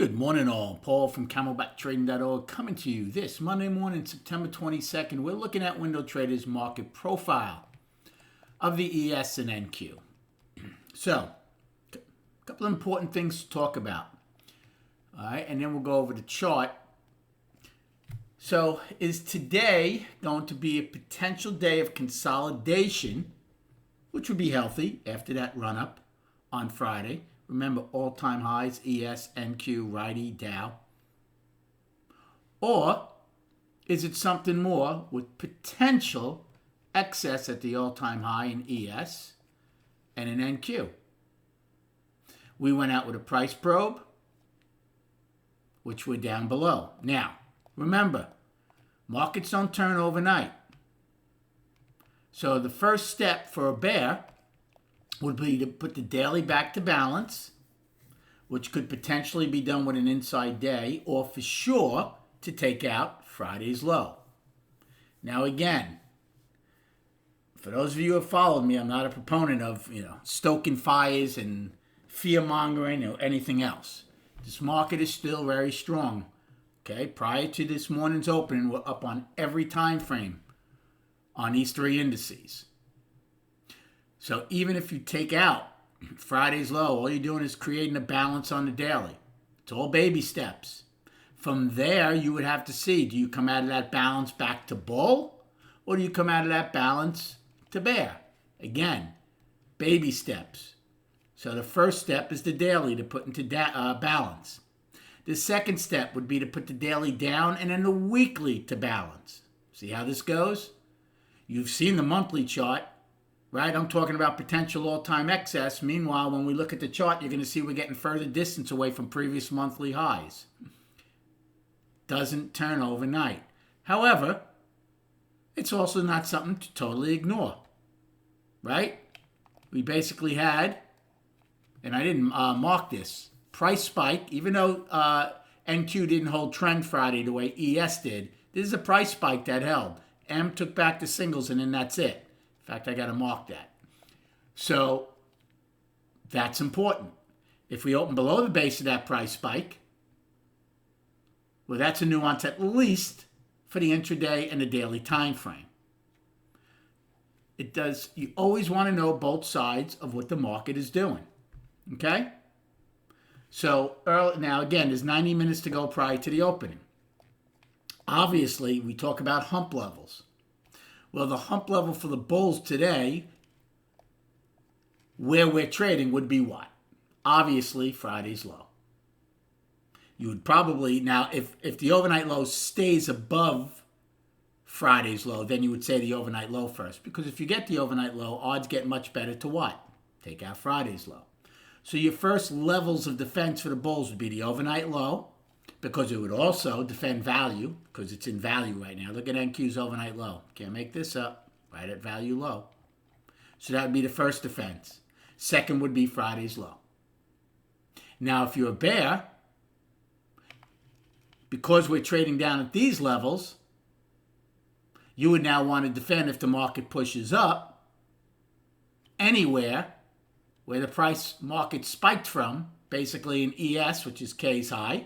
Good morning, all. Paul from CamelbackTrading.org coming to you this Monday morning, September 22nd. We're looking at Window Trader's market profile of the ES and NQ. So, a couple of important things to talk about. All right, and then we'll go over the chart. So, is today going to be a potential day of consolidation, which would be healthy after that run-up on Friday? Remember, all-time highs, ES, NQ, righty, Dow. Or is it something more with potential excess at the all-time high in ES and in NQ? We went out with a price probe, which we're down below. Now, remember, markets don't turn overnight. So the first step for a bear would be to put the daily back to balance, which could potentially be done with an inside day, or for sure to take out Friday's low. Now again, for those of you who have followed me, I'm not a proponent of stoking fires and fear-mongering or anything else. This market is still very strong. Okay, prior to this morning's opening, we're up on every time frame on these three indices. So even if you take out Friday's low, all you're doing is creating a balance on the daily. It's all baby steps. From there, you would have to see, do you come out of that balance back to bull, or do you come out of that balance to bear? Again, baby steps. So the first step is the daily to put into balance. The second step would be to put the daily down and then the weekly to balance. See how this goes? You've seen the monthly chart. Right, I'm talking about potential all-time excess. Meanwhile, when we look at the chart, you're going to see we're getting further distance away from previous monthly highs. Doesn't turn overnight. However, it's also not something to totally ignore. Right? We basically had, and I didn't mark this, price spike, even though NQ didn't hold trend Friday the way ES did. This is a price spike that held. M took back the singles, and then that's it. In fact, I got to mark that. So that's important. If we open below the base of that price spike, well, that's a nuance at least for the intraday and the daily time frame. It does. You always want to know both sides of what the market is doing. Okay? So now, again, there's 90 minutes to go prior to the opening. Obviously, we talk about hump levels. Well, the hump level for the bulls today, where we're trading, would be what? Obviously, Friday's low. You would probably, now, if the overnight low stays above Friday's low, then you would say the overnight low first. Because if you get the overnight low, odds get much better to what? Take out Friday's low. So your first levels of defense for the bulls would be the overnight low, because it would also defend value, because it's in value right now. Look at NQ's overnight low. Can't make this up. Right at value low. So that would be the first defense. Second would be Friday's low. Now, if you're a bear, because we're trading down at these levels, you would now want to defend if the market pushes up anywhere where the price market spiked from, basically in ES, which is K's high,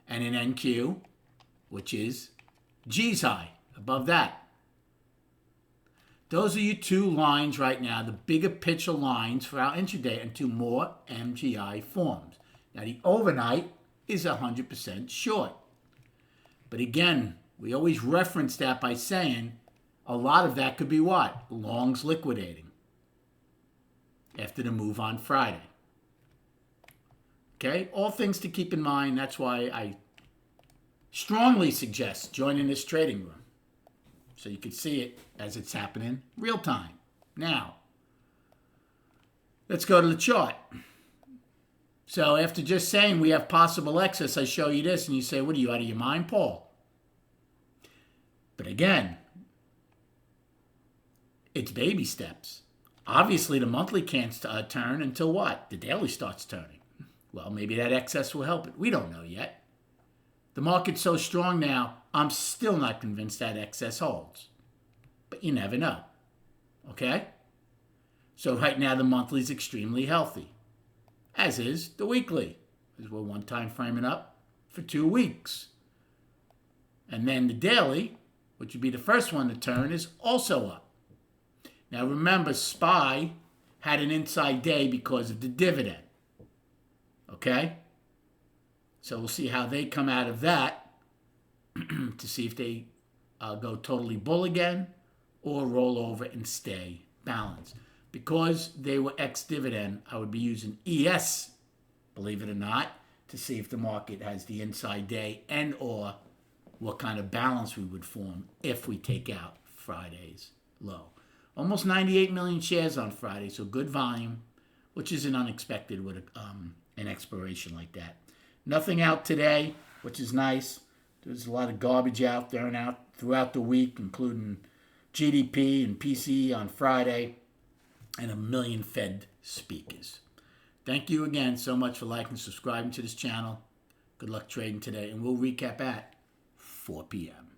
and in NQ, which is G's high, above that. Those are your two lines right now, the bigger picture lines for our intraday into more MGI forms. Now, the overnight is 100% short. But again, we always reference that by saying a lot of that could be what? Longs liquidating after the move on Friday. Okay, all things to keep in mind. That's why I strongly suggest joining this trading room so you can see it as it's happening real time. Now, let's go to the chart. So after just saying we have possible excess, I show you this and you say, what are you, out of your mind, Paul? But again, it's baby steps. Obviously, the monthly can't turn until what? The daily starts turning. Well, maybe that excess will help it. We don't know yet. The market's so strong now, I'm still not convinced that excess holds. But you never know. Okay? So right now, the monthly is extremely healthy, as is the weekly. because we're one time framing up for 2 weeks. And then the daily, which would be the first one to turn, is also up. Now remember, SPY had an inside day because of the dividend. Okay? So we'll see how they come out of that to see if they go totally bull again or roll over and stay balanced. Because they were ex-dividend, I would be using ES, believe it or not, to see if the market has the inside day and or what kind of balance we would form if we take out Friday's low. Almost 98 million shares on Friday, so good volume, which isn't unexpected with an expiration like that. Nothing out today, which is nice. There's a lot of garbage out there and out throughout the week, including GDP and PCE on Friday, and a million Fed speakers. Thank you again so much for liking and subscribing to this channel. Good luck trading today, and we'll recap at 4 p.m.